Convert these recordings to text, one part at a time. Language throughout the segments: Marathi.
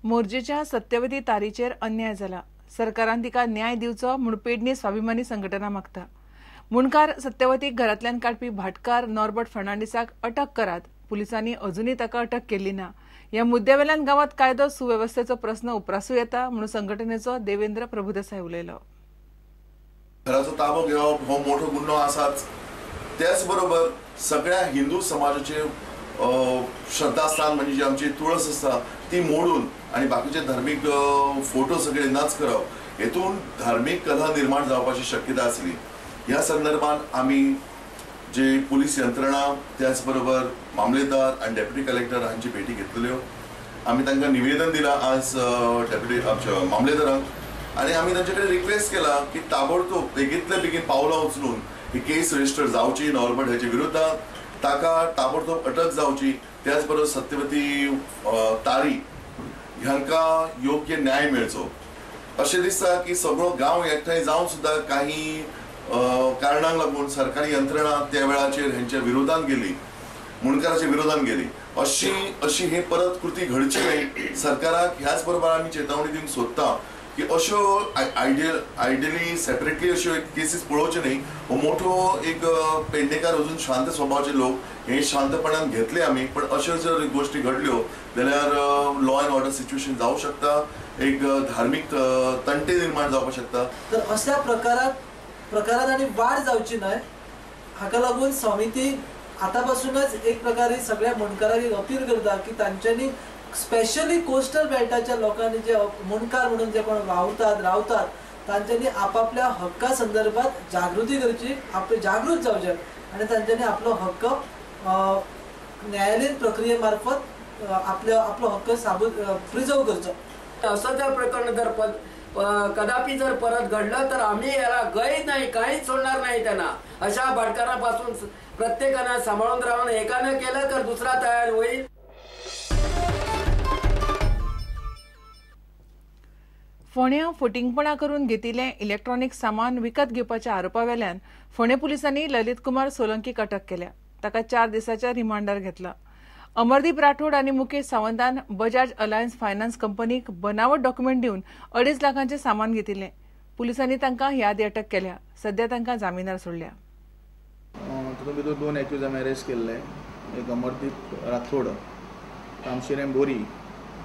मोर्जेच्या सत्यवती तारीचेर अन्याय जाला। सरकारान तिका न्याय दिवचो म्हूण पेडणे स्वाभिमानी संघटना मागता। मुणकार सत्यवतीक घरांतल्यान काडपी भाटकार नॉर्बर्ट फर्नांडिसाक अटक करात। पुलिसांनी अजूनय ताका अटक केल्ली ना। ह्या मुद्द्यावेल्यान गांवांत कायदो सुवेवस्थेचो प्रस्न उप्रासूं येता म्हणून संघटनेचो देवेंद्र प्रभुदेसाय उलयलो। घराचो ताबो घेवप हो मोठो गुन्हो आसाच। त्याच बरोबर सगळ्या हिंदू समाजाचे श्रद्धास्थान म्हणजे जी आमची तुळस आसता ती मोडून आणि बाकीचे धार्मिक फोटो सगळे नच करप हेतून धार्मिक कलह निर्माण जावपाची शक्यता आसली। ह्या संदर्भात आम्ही जे पोलीस यंत्रणा त्याच बरोबर मामलेदार आणि डेप्युटी कलेक्टर हांची भेटी घेतल्यो। आम्ही तांकां निवेदन दिला आज डेप्युटी आमच्या मामलेदारांक आणि आम्ही तांचे कडेन रिक्वेस्ट केला की ताबडतोब बेगींतल्या बेगीन पावलां उचलून ही केस रजिस्टर जावची नॉर्बर्ट हेचे विरोधात ताका ताबडतोब अटक जावची। त्याच बरोबर सत्यवती तारी ह्यांका योग्य न्याय मेळचो। अशें दिसता की सगळो गांव एकठांय जावन सुद्धा काही कारणांक लागून सरकारी यंत्रणा त्या वेळाचेर हेंच्या विरोधात गेली, मुणकाराच्या विरोधात गेली। अशी हे परत कृती घडची न्हय। सरकाराक ह्याच बरोबर आम्ही चेतावणी दिवंक सोदता की अश्यो आयडियली सेपरेटली अश्यो केसीस पळोवच्यो न्हय। हो मोठो एक पेडणेकार अजून शांत स्वभावाचे लोक हे शांतपणान घेतले आम्ही, पण अश्यो जर गोष्टी घडल्यो जाल्यार लॉ अँड ऑर्डर सिच्युएशन जावं शकता, एक धार्मिक तंटे निर्माण जावपाक शकता। तर अशा प्रकारात आणि वाढ जावची न्हय हाका लागून समिती आतापासूनच एक प्रकारे सगळ्या मुणकारांक अपील करता की तांच्यांनी स्पेशली कोस्टल बेल्टाच्या लोकांनी जे मुणकार म्हणून जे कोण वावरतात रावतात तांच्यांनी आपापल्या हक्का संदर्भात जागृती करची, आपले जागृत जावचे आणि तांच्यांनी आपलो हक्क न्यायालयीन प्रक्रिये मार्फत आपलो हक्क प्रिझर्व करचो। असं जर प्रकरण जर कदापि जर परत घडलं तर आम्ही याला गैर नाही, काहीच सोडणार नाही त्यांना। अशा भाटकारांपासून प्रत्येकानं सांभाळून राहून एकानं केलं तर दुसरा तयार होईल। फोंड्यां फटिंगपणां करून घेतिल्लें इलेक्ट्रॉनिक सामान विकत घेवपाच्या आरोपावेल्यान फोंडे पुलिसांनी ललित कुमार सोलंकीक अटक केल्या। ताका 4 दिसांच्या रिमांडार घेतला। अमरदीप राठोड आनी मुकेश सावंतान बजाज अलायन्स फायनान्स कंपनीक बनावट डॉक्युमेंट दिवन 2.5 लाखांचे सामान घेतिल्लें। पुलिसांनी तांकां ह्या आदी अटक केल्या। सध्या तांकां जामिनार सोडल्या। तातूंत भितर 2 एक्यूज आमी अरेस्ट केल्ले। एक अमरदीप राठोड तामशिरें बोरी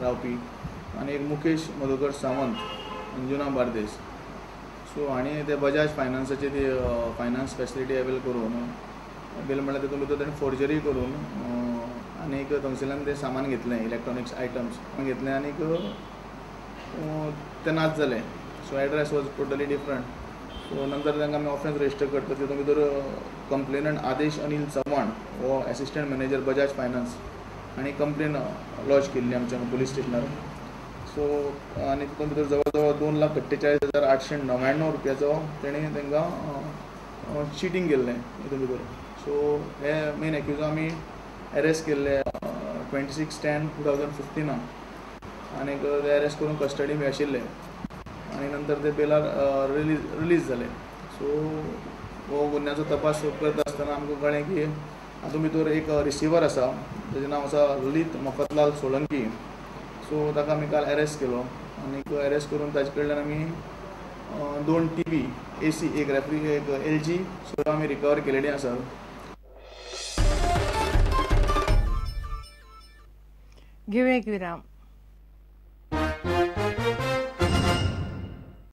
रावपी आनी एक मुकेश मधुकर सावंत अंजुना बार्देस। सो आनी ते बजाज फायनान्साचे ती फायनान्स फॅसिलिटी अवेल करून बिल म्हणल्यार तातूंत भितर ताणें फोर्जरी करून आनीक तहसिलान ते सामान घेतलें, इलेक्ट्रॉनिक्स आयटम्स घेतले आनीक ते नाच जाले। So address was totally different. So नंतर तांकां आमी ऑफेन्स रजिस्टर करता। तितून भितर कंप्लेनंट आदेश अनिल चव्हाण हो एसिस्टंट मॅनेजर बजाज फायनान्स आनी कंप्लेन लॉज केल्ली आमच्या पुलीस स्टेशनार। सो आनी तितून भितर जवळ जवळ 2,48,899 रुपयाचो तेणी तांकां चिटींग केल्लें हितून भितर। सो हे मेन एक्यूज आमी अरेस्ट केल्ले 26/10/2015 आनीक ते अरेस्ट करून कस्टडी बी आशिल्ले आनी नंतर ते बेलार रिलीज जाले। सो हो गुन्ह्याचो तपास करता आसतना आमकां कळ्ळें की हातूंत भितर एक रिसिवर आसा, ताचें नांव आसा ललित मफतलाल सोलंकी। सो ताका आमी काल अरेस्ट केलो आनीक अरेस्ट करून ताचे कडल्यान आमी 2 TV AC एक LG सो आमी रिकवर केलेली आसा। घेऊया एक विराम।